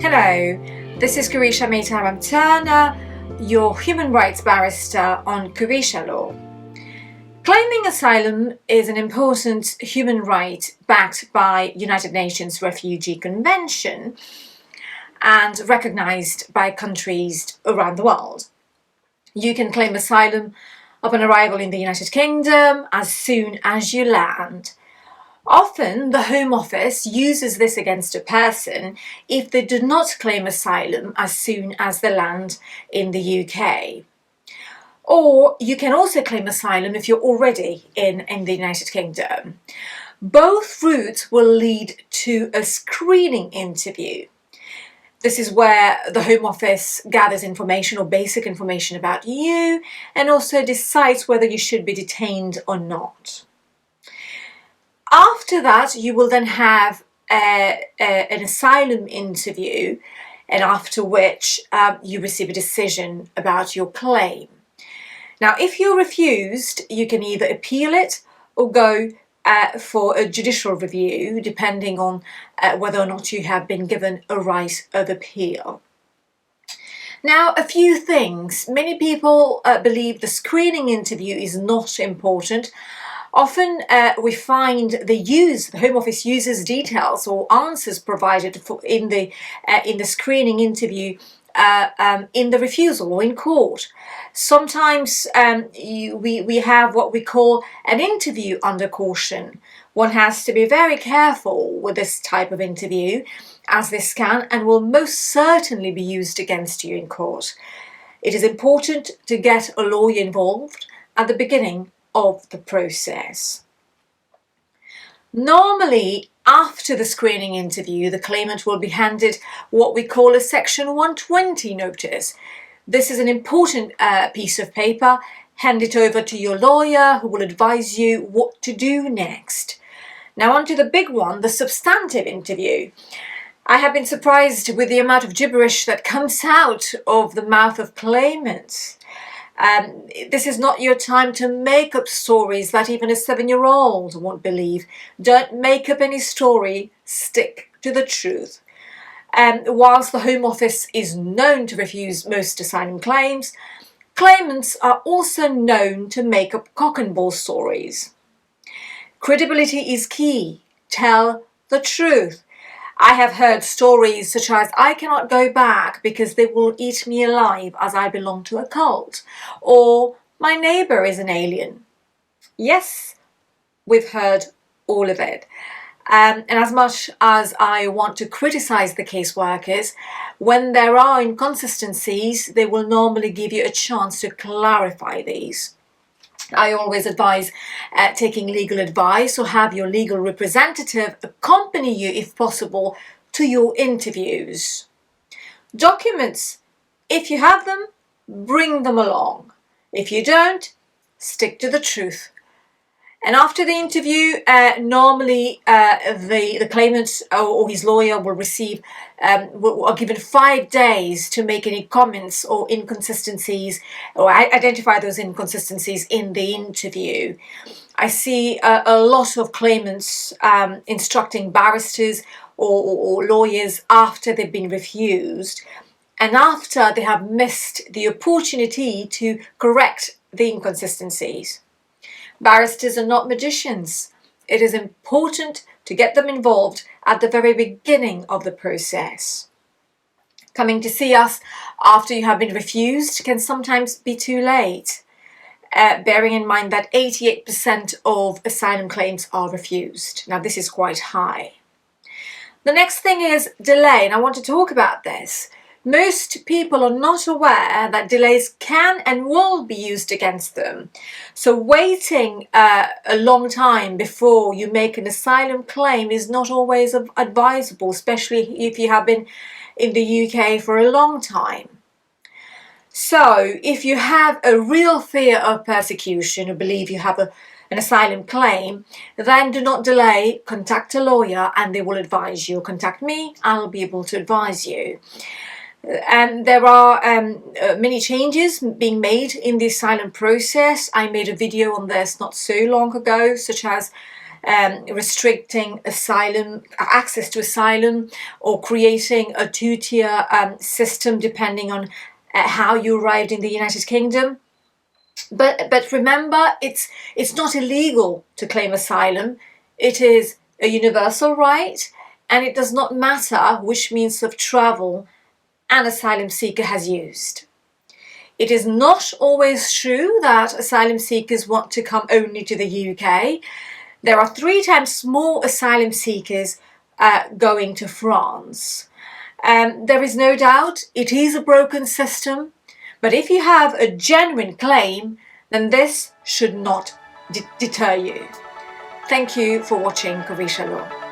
Hello, this is Kareesha Turner, your human rights barrister on Kareesha law. Claiming asylum is an important human right backed by United Nations Refugee Convention and recognized by countries around the world. You can claim asylum upon arrival in the United Kingdom as soon as you land. Often, the Home Office uses this against a person if they do not claim asylum as soon as they land in the UK. Or you can also claim asylum if you're already in the United Kingdom. Both routes will lead to a screening interview. This is where the Home Office gathers information or basic information about you and also decides whether you should be detained or not. After that, you will then have an asylum interview, and after which you receive a decision about your claim. Now, if you're refused, you can either appeal it or go for a judicial review, depending on whether or not you have been given a right of appeal. Now, a few things. Many people believe the screening interview is not important. Often we find the Home Office uses details or answers provided in the screening interview in the refusal or in court. Sometimes we have what we call an interview under caution. One has to be very careful with this type of interview, as this can and will most certainly be used against you in court. It is important to get a lawyer involved at the beginning of the process. Normally, after the screening interview, the claimant will be handed what we call a Section 120 notice. This is an important piece of paper. Hand it over to your lawyer, who will advise you what to do next. Now on to the big one, the substantive interview. I have been surprised with the amount of gibberish that comes out of the mouth of claimants. This is not your time to make up stories that even a 7-year-old won't believe. Don't make up any story, stick to the truth. Whilst the Home Office is known to refuse most asylum claims, claimants are also known to make up cock and bull stories. Credibility is key. Tell the truth. I have heard stories such as, I cannot go back because they will eat me alive as I belong to a cult, or my neighbour is an alien. Yes, we've heard all of it. And as much as I want to criticise the caseworkers, when there are inconsistencies, they will normally give you a chance to clarify these. I always advise taking legal advice or have your legal representative accompany you, if possible, to your interviews. Documents, if you have them, bring them along. If you don't, stick to the truth. And after the interview, normally the claimant or his lawyer will receive, are given 5 days to make any comments or inconsistencies or identify those inconsistencies in the interview. I see a lot of claimants instructing barristers or lawyers after they've been refused and after they have missed the opportunity to correct the inconsistencies. Barristers are not magicians. It is important to get them involved at the very beginning of the process. Coming to see us after you have been refused can sometimes be too late, bearing in mind that 88% of asylum claims are refused. Now, this is quite high. The next thing is delay, and I want to talk about this. Most people are not aware that delays can and will be used against them. So waiting a long time before you make an asylum claim is not always advisable, especially if you have been in the UK for a long time. So if you have a real fear of persecution or believe you have an asylum claim, then do not delay. Contact a lawyer and they will advise you. Contact me, I'll be able to advise you. There are many changes being made in the asylum process. I made a video on this not so long ago, such as restricting asylum access to asylum, or creating a two-tier system depending on how you arrived in the United Kingdom. But remember, it's not illegal to claim asylum. It is a universal right, and it does not matter which means of travel an asylum seeker has used. It is not always true that asylum seekers want to come only to the UK. There are 3 times more asylum seekers going to France. There is no doubt it is a broken system, but if you have a genuine claim, then this should not deter you. Thank you for watching Kareesha Law.